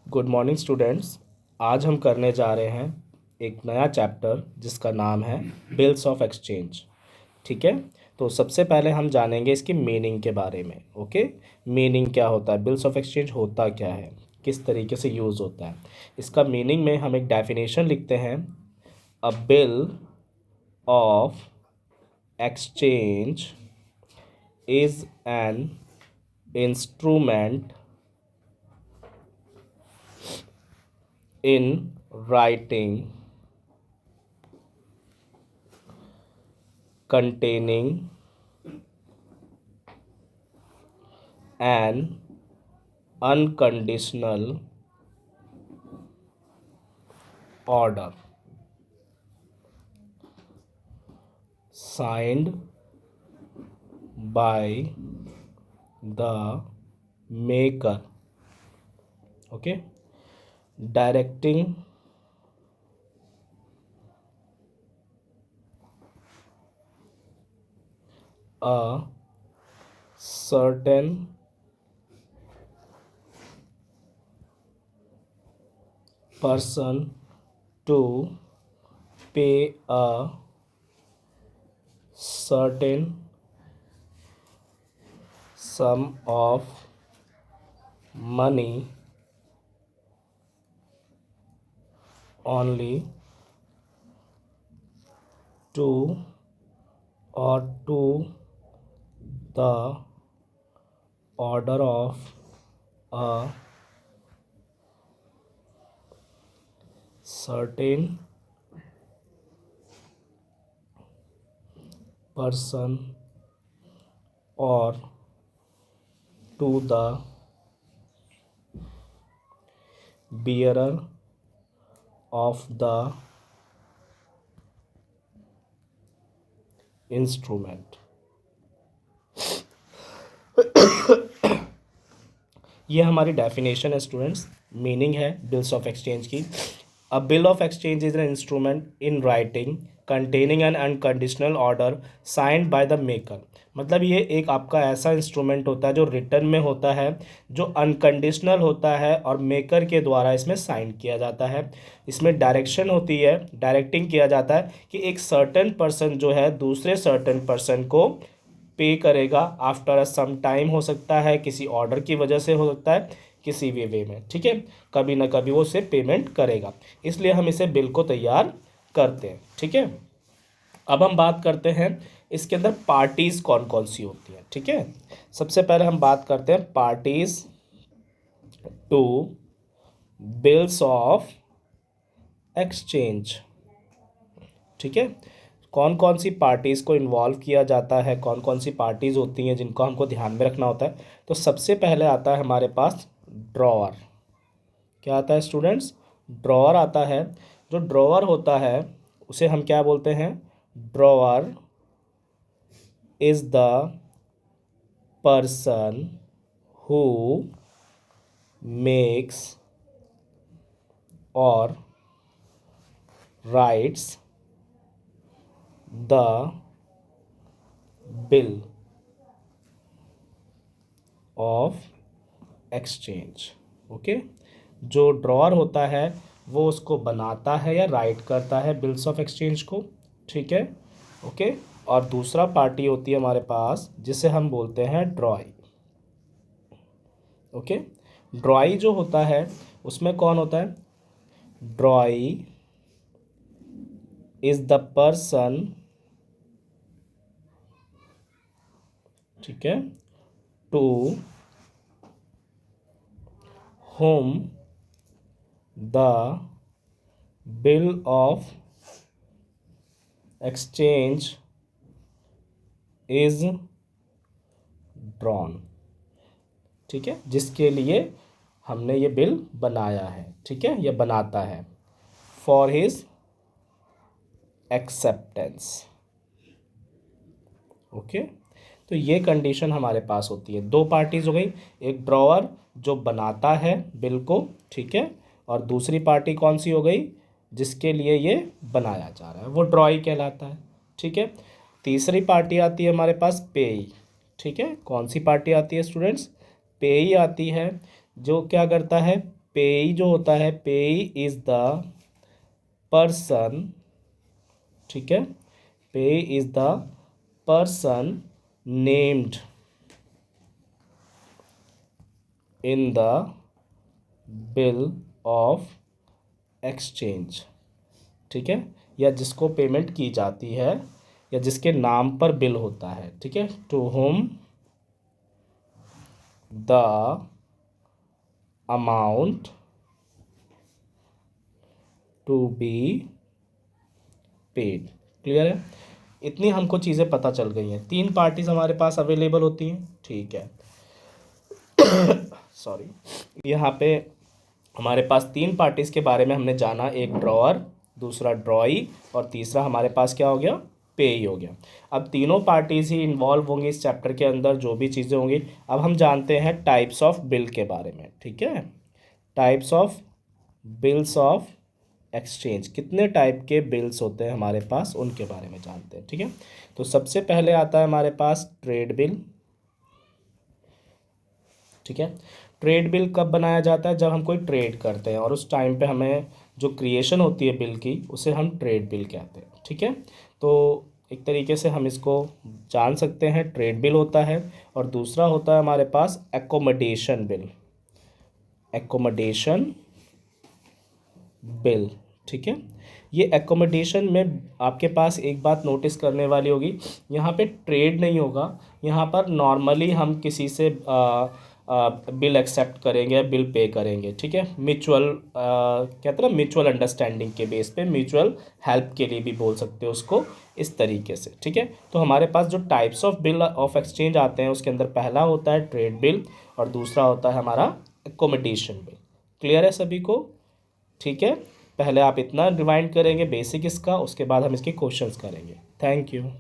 Good morning students. आज हम करने जा रहे हैं एक नया चैप्टर जिसका नाम है बिल्स ऑफ एक्सचेंज। ठीक है, तो सबसे पहले हम जानेंगे इसकी मीनिंग के बारे में। ओके, मीनिंग क्या होता है, बिल्स ऑफ एक्सचेंज होता क्या है, किस तरीके से यूज़ होता है। इसका मीनिंग में हम एक डेफिनेशन लिखते हैं। अ bill of exchange is an instrument in writing containing an unconditional order signed by the maker, okay, directing a certain person to pay a certain sum of money only to or to the order of a certain person or to the bearer of the instrument। ये हमारी definition है students, meaning है bills of exchange की। अ bill of exchange is an instrument in writing containing N unconditional order signed by the maker. मतलब ये एक आपका ऐसा इंस्ट्रूमेंट होता है जो रिटर्न में होता है, जो अनकंडीशनल होता है और मेकर के द्वारा इसमें साइन किया जाता है। इसमें डायरेक्शन होती है, डायरेक्टिंग किया जाता है कि एक सर्टेन पर्सन जो है दूसरे सर्टेन पर्सन को पे करेगा आफ्टर अ सम टाइम, हो सकता है किसी ऑर्डर की वजह से, हो सकता है किसी भी वे में। ठीक है, कभी ना कभी वो उसे पेमेंट करेगा, इसलिए हम इसे बिल को तैयार करते हैं। ठीक है, अब हम बात करते हैं इसके अंदर पार्टीज कौन कौन सी होती हैं। ठीक है, सबसे पहले हम बात करते हैं parties to bills of exchange. ठीक है, कौन कौन सी पार्टीज़ को इन्वॉल्व किया जाता है, कौन कौन सी पार्टीज़ होती हैं जिनको हमको ध्यान में रखना होता है। तो सबसे पहले आता है हमारे पास ड्रॉअर। क्या आता है स्टूडेंट्स? ड्रॉअर आता है। जो ड्रॉअर होता है उसे हम क्या बोलते हैं? Drawer is the person who makes और writes the bill of exchange. Okay, जो ड्रॉअर होता है वो उसको बनाता है या राइट करता है बिल्स ऑफ एक्सचेंज को। ठीक है, ओके। और दूसरा पार्टी होती है हमारे पास जिसे हम बोलते हैं ड्रॉई। ओके, ड्रॉई जो होता है उसमें कौन होता है? ड्रॉई इज द पर्सन, ठीक है, to whom the bill of exchange is drawn। ठीक है, जिसके लिए हमने ये बिल बनाया है। ठीक है, ये बनाता है फॉर हिज एक्सेप्टेंस। ओके, तो ये कंडीशन हमारे पास होती है। दो पार्टीज हो गई, एक ड्रॉअर जो बनाता है बिल को, ठीक है, और दूसरी पार्टी कौन सी हो गई? जिसके लिए ये बनाया जा रहा है, वो ड्रॉई कहलाता है। ठीक है, तीसरी पार्टी आती है हमारे पास पेई। ठीक है, कौन सी पार्टी आती है स्टूडेंट्स? पेई आती है, जो क्या करता है? पेई जो होता है, पेई इज द पर्सन, ठीक है, पेई is the person named in the bill of exchange, ठीक है, या जिसको पेमेंट की जाती है या जिसके नाम पर बिल होता है, ठीक है, to whom the amount to be paid. Clear है? इतनी हमको चीज़ें पता चल गई हैं। 3 पार्टीज हमारे पास अवेलेबल होती हैं, ठीक है। सॉरी, यहाँ पे हमारे पास 3 पार्टीज के बारे में हमने जाना, एक ड्रॉअर, दूसरा ड्रॉई और तीसरा हमारे पास क्या हो गया, पेई हो गया। अब तीनों पार्टीज ही इन्वॉल्व होंगी इस चैप्टर के अंदर, जो भी चीज़ें होंगी। अब हम जानते हैं टाइप्स ऑफ बिल के बारे में, ठीक है। Types of bills of exchange, कितने टाइप के बिल्स होते हैं हमारे पास, उनके बारे में जानते हैं, ठीक है। तो सबसे पहले आता है हमारे पास ट्रेड बिल, ठीक है। ट्रेड बिल कब बनाया जाता है, जब हम कोई ट्रेड करते हैं और उस टाइम पे हमें जो क्रिएशन होती है बिल की, उसे हम ट्रेड बिल कहते हैं, ठीक है। तो एक तरीके से हम इसको जान सकते हैं, ट्रेड बिल होता है। और दूसरा होता है हमारे पास एकोमोडेशन बिल, एकोमोडेशन बिल, ठीक है। ये एकोमोडेशन में आपके पास एक बात नोटिस करने वाली होगी, यहाँ पे ट्रेड नहीं होगा, यहाँ पर नॉर्मली हम किसी से बिल एक्सेप्ट करेंगे, बिल पे करेंगे, ठीक है। म्यूचुअल कहते हैं ना, म्यूचुअल अंडरस्टैंडिंग के बेस पे, म्यूचुअल हेल्प के लिए भी बोल सकते हो उसको, इस तरीके से, ठीक है। तो हमारे पास जो types of bill of exchange आते हैं, उसके अंदर पहला होता है ट्रेड बिल और दूसरा होता है हमारा एकोमोडेशन बिल। क्लियर है सभी को? ठीक है, पहले आप इतना रिवाइंड करेंगे बेसिक इसका, उसके बाद हम इसके क्वेश्चंस करेंगे। Thank you.